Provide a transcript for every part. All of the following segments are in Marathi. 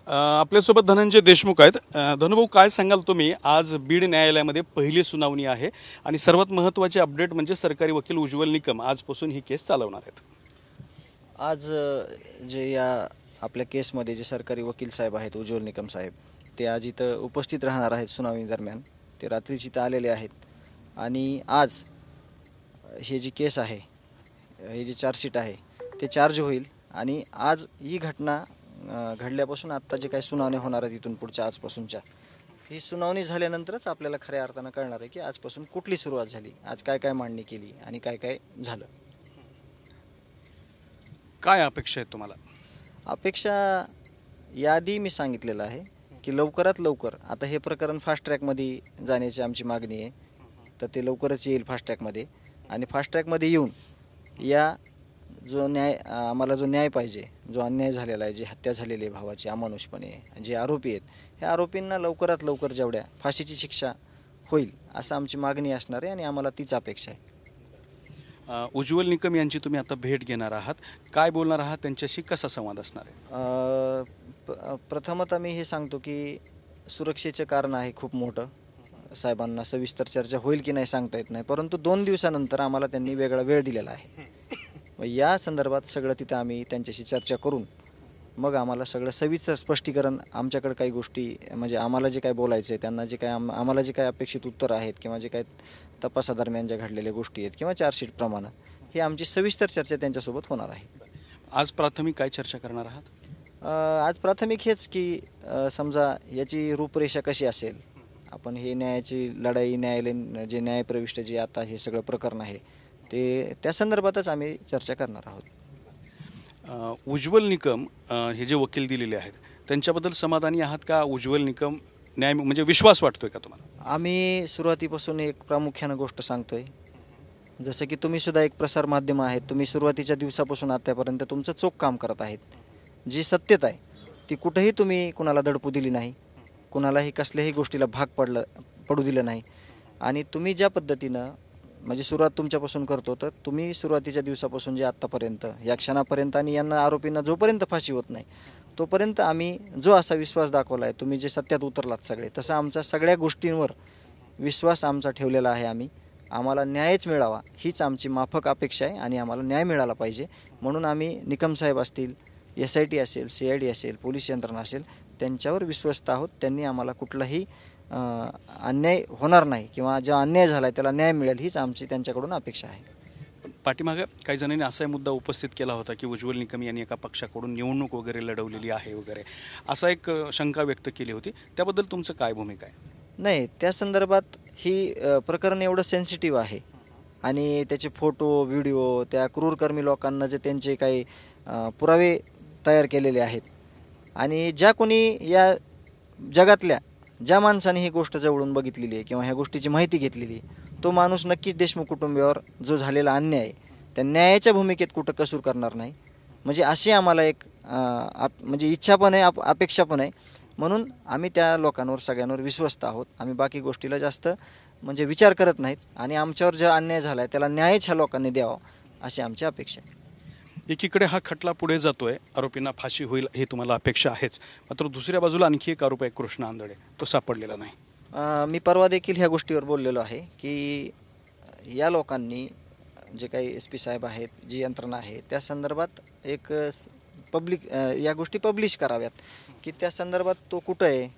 आपल्यासोबत धनंजय देशमुख आहेत. धनुभाऊ, काय सांगाल तुम्ही? आज बीड न्यायालयामध्ये पहिली सुनावणी आहे आणि सर्वात महत्त्वाचे अपडेट म्हणजे सरकारी वकील उज्ज्वल निकम आजपासून ही केस चालवणार आहेत. आज जे या आपल्या केसमध्ये जे सरकारी वकील साहेब आहेत उज्ज्वल निकम साहेब, ते आज इथं उपस्थित राहणार आहेत सुनावणी दरम्यान. ते रात्रीच इथं आलेले आहेत आणि आज हे जी केस आहे, हे जे चार्जशीट आहे ते चार्ज होईल आणि आज ही घटना घडल्यापासून आत्ता जे काही सुनावणी होणार आहेत इथून पुढच्या आजपासूनच्या, ही सुनावणी झाल्यानंतरच आपल्याला खऱ्या अर्थानं कळणार आहे की आजपासून कुठली सुरुवात झाली, आज काय काय मांडणी केली आणि काय काय झालं. काय अपेक्षा आहेत तुम्हाला? अपेक्षा याआधी मी सांगितलेलं आहे की लवकरात लवकर आता हे प्रकरण फास्ट ट्रॅकमध्ये जाण्याची आमची मागणी आहे. तर ते लवकरच येईल फास्ट ट्रॅकमध्ये आणि फास्ट ट्रॅकमध्ये येऊन या जो आम्हाला जो न्याय पाहिजे, जो अन्याय झालेला आहे, जी हत्या झालेली आहे भावाची अमानुषपणे, जे आरोपी आहेत, ह्या आरोपींना लवकरात लवकर जेवढ्या फाशीची शिक्षा होईल असं आमची मागणी असणार आहे आणि आम्हाला तीच अपेक्षा आहे. उज्ज्वल निकम यांची तुम्ही आता भेट घेणार आहात, काय बोलणार आहात, त्यांच्याशी कसा संवाद असणार आहे? प्रथमतः मी हे सांगतो की सुरक्षेचं कारण आहे खूप मोठं. साहेबांना सविस्तर चर्चा होईल की नाही सांगता येत नाही, परंतु 2 दिवसानंतर आम्हाला त्यांनी वेगळा वेळ दिलेला आहे. मग या संदर्भात सगळं तिथं आम्ही त्यांच्याशी चर्चा करून मग आम्हाला सगळं सविस्तर स्पष्टीकरण, आमच्याकडे काही गोष्टी म्हणजे आम्हाला जे काय बोलायचं आहे, त्यांना जे काय आम्हाला जे काय अपेक्षित उत्तर आहेत किंवा जे काय तपासादरम्यान ज्या घडलेल्या गोष्टी आहेत किंवा चार्जशीटप्रमाणे ही आमची सविस्तर चर्चा त्यांच्यासोबत होणार आहे. आज प्राथमिक काय चर्चा करणार आहात? आज प्राथमिक हेच की समजा याची रूपरेषा कशी असेल, आपण हे न्यायाची लढाई, न्यायालयीन जे न्यायप्रविष्ट जे आता हे सगळं प्रकरण आहे ते त्या संदर्भातच आम्ही चर्चा करणार आहोत. उज्ज्वल निकम हे जे वकील दिलेले आहेत त्यांच्याबद्दल समाधानी आहात का? उज्ज्वल निकम न्याय म्हणजे विश्वास वाटतोय का तुम्हाला? आम्ही सुरुवातीपासून एक प्रामुख्यानं गोष्ट सांगतोय, जसं की तुम्ही सुद्धा एक प्रसार माध्यम आहेत, तुम्ही सुरुवातीच्या दिवसापासून आतापर्यंत तुमचं चोख काम करत आहेत. जी सत्यता आहे ती कुठेही तुम्ही कुणाला दडपू दिली नाही, कुणालाही कसल्याही गोष्टीला भाग पडू दिलं नाही आणि तुम्ही ज्या पद्धतीनं म्हणजे सुरुवात तुमच्यापासून करतो, तर तुम्ही सुरुवातीच्या दिवसापासून जे आत्तापर्यंत या क्षणापर्यंत आणि यांना आरोपींना जोपर्यंत फाशी होत नाही तोपर्यंत आम्ही जो असा विश्वास दाखवला आहे, तुम्ही जे सत्यात उतरलात सगळे, तसं आमच्या सगळ्या गोष्टींवर विश्वास आमचा ठेवलेला आहे. आम्हाला न्यायच मिळावा हीच आमची माफक अपेक्षा आहे आणि आम्हाला न्याय मिळाला पाहिजे म्हणून आम्ही निकम साहेब असतील, SIT असेल, CID असेल, पोलीस यंत्रणा असेल, त्यांच्यावर विश्वस्त आहोत. त्यांनी आम्हाला कुठलाही अन्याय होणार नाही किंवा जो अन्याय झाला आहे त्याला न्याय मिळेल हीच आमची त्यांच्याकडून अपेक्षा आहे. पाठीमागे काही जणांनी असा मुद्दा उपस्थित केला होता की उज्ज्वल निकम यांनी एका पक्षाकडून निवडणूक वगैरे लढवलेली आहे वगैरे, असा एक शंका व्यक्त केली होती, त्याबद्दल तुमचं काय भूमिका आहे? नाही, त्या संदर्भात ही प्रकरण एवढं सेन्सिटिव्ह आहे आणि त्याचे फोटो, व्हिडिओ, त्या क्रूरकर्मी लोकांना जे त्यांचे काही पुरावे तयार केलेले आहेत आणि ज्या कोणी या जगातल्या ज्या माणसाने ही गोष्ट जवळून बघितलेली आहे किंवा ह्या गोष्टीची माहिती घेतलेली आहे, तो माणूस नक्कीच देशमुख कुटुंबियावर जो झालेला अन्याय आहे त्या न्यायाच्या भूमिकेत कुठं कसूर करणार नाही. म्हणजे अशी आम्हाला एक म्हणजे इच्छा पण आहे, अपेक्षा पण आहे. म्हणून आम्ही त्या लोकांवर सगळ्यांवर विश्वस्त आहोत. आम्ही बाकी गोष्टीला जास्त म्हणजे विचार करत नाहीत आणि आमच्यावर जो अन्याय झाला आहे त्याला न्यायच ह्या लोकांनी द्यावा अशी आमची अपेक्षा आहे. एकीकडे हा खटला पुढे जातोय, आरोपींना फाशी होईल हे तुम्हाला अपेक्षा आहेच, मात्र दुसऱ्या बाजूला आणखी एक आरोप आहे कृष्ण आंधळे, तो सापडलेला नाही. मी परवा देखील ह्या गोष्टीवर बोललेलो आहे की या लोकांनी जे काही SP साहेब आहेत, जी यंत्रणा आहे, त्या संदर्भात एक पब्लिक या गोष्टी पब्लिश कराव्यात की त्या संदर्भात तो कुठं आहे,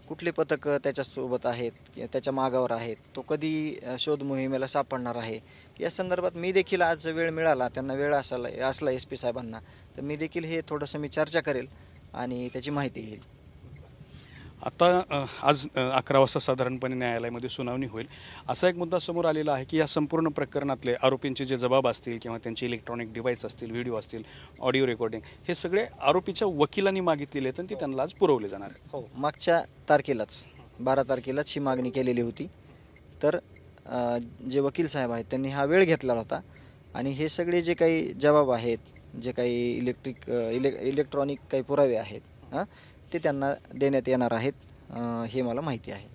कुठले पथकं त्याच्यासोबत आहेत, त्याच्या मागावर आहेत, तो कधी शोध मोहिमेला सापडणार आहे, या संदर्भात मी देखील आज वेळ मिळाला, त्यांना वेळ असला SP साहेबांना, तर मी देखील हे थोडंसं मी चर्चा करेल आणि त्याची माहिती घेईल. आता आज 11 वाजता साधारणपणे न्यायालयामध्ये सुनावणी होईल. असा एक मुद्दा समोर आलेला आहे की या संपूर्ण प्रकरणातले आरोपींचे जे जबाब असतील किंवा त्यांचे इलेक्ट्रॉनिक डिव्हाइस असतील, व्हिडिओ असतील, ऑडिओ रेकॉर्डिंग, हे सगळे आरोपीच्या वकिलांनी मागितलेले आहेत आणि ते त्यांना आज पुरवले जाणार आहे. हो, मागच्या तारखेलाच 12 तारखेलाच ही मागणी केलेली होती. तर जे वकील साहेब आहेत त्यांनी हा वेळ घेतला होता आणि हे सगळे जे काही जबाब आहेत, जे काही इलेक्ट्रॉनिक काही पुरावे आहेत ते त्यांना देण्यात येणार आहेत, हे मला माहिती आहे.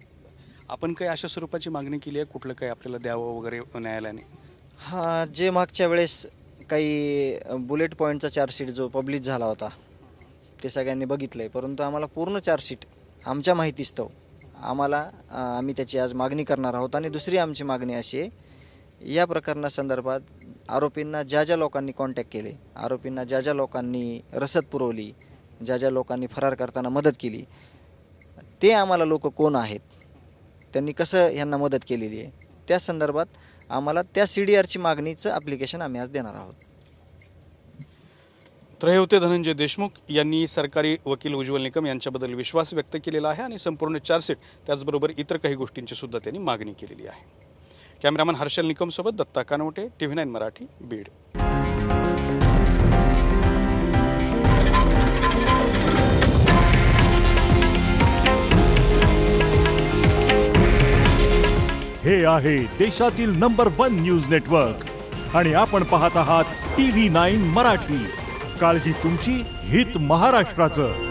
आपण काही अशा स्वरूपाची मागणी केली आहे, कुठलं काही आपल्याला द्यावं वगैरे न्यायालयाने? जे मागच्या वेळेस काही बुलेट पॉईंटचा चार्जशीट जो पब्लिश झाला होता ते सगळ्यांनी बघितलं आहे, परंतु आम्हाला पूर्ण चार्जशीट आमच्या माहितीस्तव आम्ही त्याची आज मागणी करणार आहोत. आणि दुसरी आमची मागणी अशी आहे, या प्रकरणासंदर्भात आरोपींना ज्या ज्या लोकांनी कॉन्टॅक्ट केले, आरोपींना ज्या ज्या लोकांनी रसद पुरवली, ज्या ज्या लोकांनी फरार करताना मदत केली, ते आम्हाला लोक कोण आहेत, त्यांनी कसं ह्यांना मदत केलेली आहे, त्या संदर्भात आम्हाला त्या CDRची मागणीचं ॲप्लिकेशन आम्ही आज देणार आहोत. तर हे होते धनंजय देशमुख यांनी सरकारी वकील उज्ज्वल निकम यांच्याबद्दल विश्वास व्यक्त केलेला आहे आणि संपूर्ण चार्जशीट त्याचबरोबर इतर काही गोष्टींची सुद्धा त्यांनी मागणी केलेली आहे. कॅमेरामन हर्षल निकमसोबत दत्ता कानवटे, TV9 मराठी, बीड. हे आहे देशातील नंबर 1 न्यूज नेटवर्क आणि आपण पाहत आहात TV9 मराठी. काळजी तुमची, हित महाराष्ट्राचं.